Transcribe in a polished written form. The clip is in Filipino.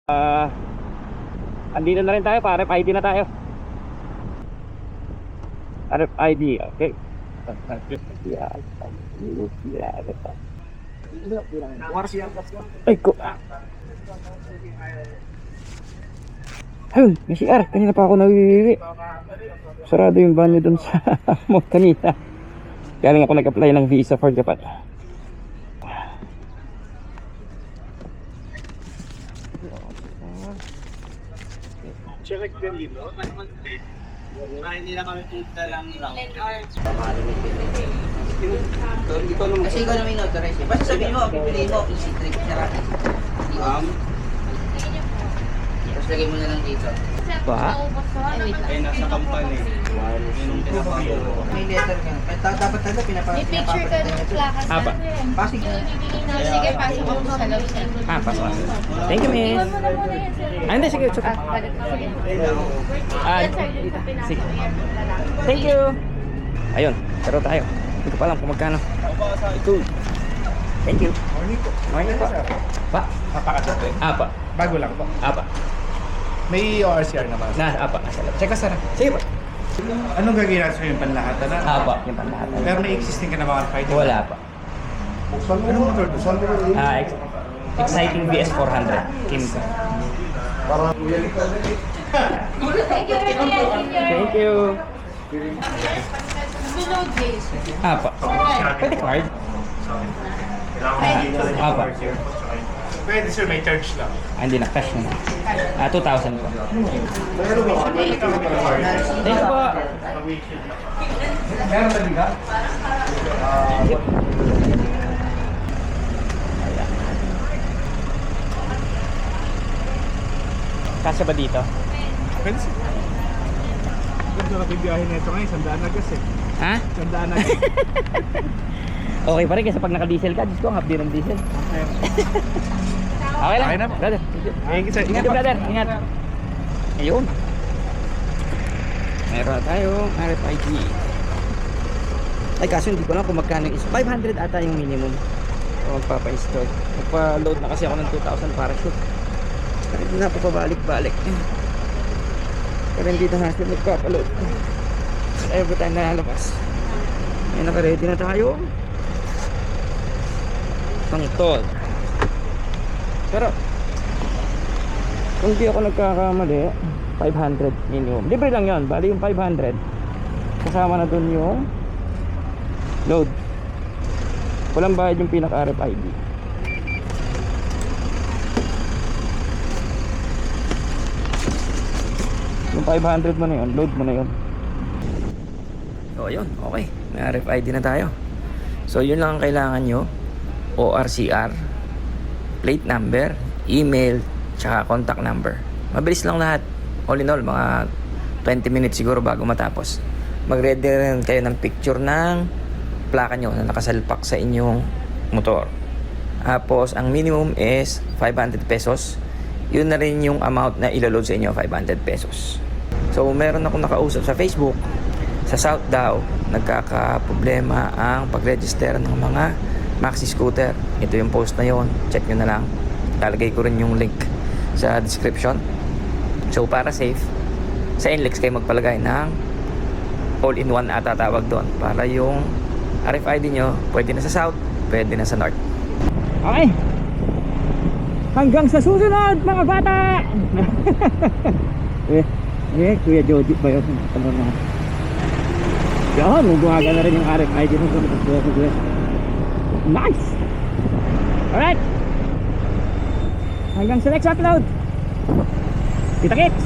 Andito na rin tayo, RFID na tayo. RFID, okay. Ay ko. Ayun, may CR. Kanina pa ako nawiwiwi. Sarado yung banyo dun sa mo kanina. Kaya lang ako nag-apply ng visa for Japan. Check din dito. Hindi na kami punta lang lang. Kasi ikaw naman in-authorize eh. Basta sabihin mo, pipiliin mo, easy trick, sarap. Tapos lagay mo na lang dito. Ba? Ay, nasa company. Yung pinapagawa. May letter ka. Dapat talaga May picture ka ng plakas Aba. natin. Pasig. Sige, pasok ako sa loob. Pasok. Thank you, miss. Iwan mo na muna yan, sir. Hindi, sige, sige. Sige. Ah, Yan, sir, dun sa pinaka- sige. Thank you. Ayun, pero tayo. Hindi ko pa alam kung magkano. Ito. Thank you. Morning po. Morning po. Pa? Napakasap eh. Apa. Bago lang po. Apa. May ORCR naman. Apa. Check ka, sir. Sige po. Anong gagawin natin sa yung panlahatan na? Apa. Yung panlahat. Pero may existing ka na mga fight? Wala pa. Anong motor to? Exciting VS 400. Kimco. Thank you, Thank you. Below this. Apa. Pwede card? Apa. Pwede sir, may charge lang. Hindi na, cash na. 2,000 po. Thank you po. Meron ba din ka? Kasya ba dito? Pwede sir. Ganda na bibiyahin nito ngayon, 100 agas eh. Ha? 100 agas. Okay pa rin kasi pag naka-diesel ka, Diyos ko, ang hapdi ng diesel. Okay lang. Okay na po. Brother. Thank you sir. Ingat, brother. Ingat. Ayun. Meron na tayong RFID. Ay, kaso hindi ko lang kung magkano is 500 ata yung minimum. O magpapa-install. Magpa-load na kasi ako ng 2,000 para shoot. Pero hindi na po pabalik-balik. Pero hindi na natin magpapa-load. Every time na lalabas. Ay, naka-ready na tayo. Pang-toll. Pero kung di ako nagkakamali, 500 minimum. Libre lang yon. Bali yung 500 kasama na dun yung load. Walang bayad yung pinaka RFID. Yung 500 mo na yun, load mo na yun. So ayun, okay. May RFID na tayo. So yun lang ang kailangan nyo. ORCR, plate number, email, tsaka contact number. Mabilis lang lahat. All in all, mga 20 minutes siguro bago matapos. Mag-ready rin kayo ng picture ng plaka nyo na nakasalpak sa inyong motor. Tapos, ang minimum is 500 pesos. Yun na rin yung amount na ilaload sa inyo, 500 pesos. So, meron akong nakausap sa Facebook. Sa South daw, nagkakaproblema ang pag-register ng mga maxi scooter. Ito yung post na yon. Check nyo na lang. Lalagay ko rin yung link sa description. So para safe, sa NLEX kayo magpalagay ng all-in-one ata tawag doon. Para yung RFID nyo, pwede na sa South, pwede na sa North. Okay. Hanggang sa susunod mga bata. Kuya Jody ba yun? Yan, gumagana rin yung RFID mo. Nice! Alright! Hanggang sa next upload! Kita kits!